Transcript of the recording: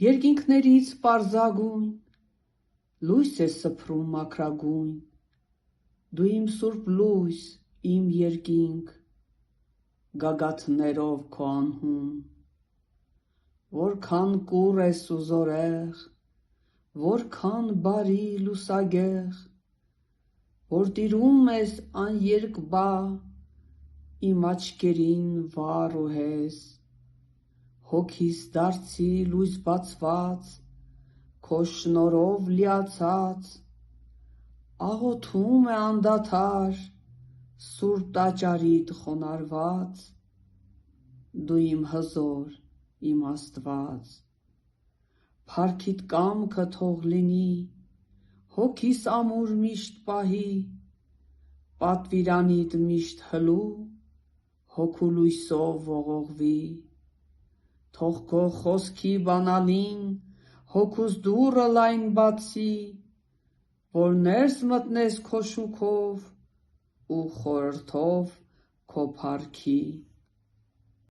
Երկինքներից պարզագույն, լույս է սփռում մաքրագույն, դու իմ սուրբ լույս, իմ երկինք, գագաթներով քո անհուն, որքան կուռ ես ու զորեղ, որքան բարի լուսագեղ, որ տիրում ես աներկբա, իմ աչքերին վառ ու հեզ, հոգիս դարձի լույս բացված, քո շնորհով լիացած, աղոթում է անդադար, սուրբ տաճարիդ խոնարհված, դու իմ հզոր, իմ Աստված, փառքիդ կամքը թող լինի, հոգիս ամուր միշտ պահի, պատվիրանիդ միշտ հլու, հոգու լույսով ողողվի, թող քո խոսքի բանալին, հոգուս դուռը լայն բացի, որ ներս մտնես քո շուքով ու խորհրդով քո փառքի։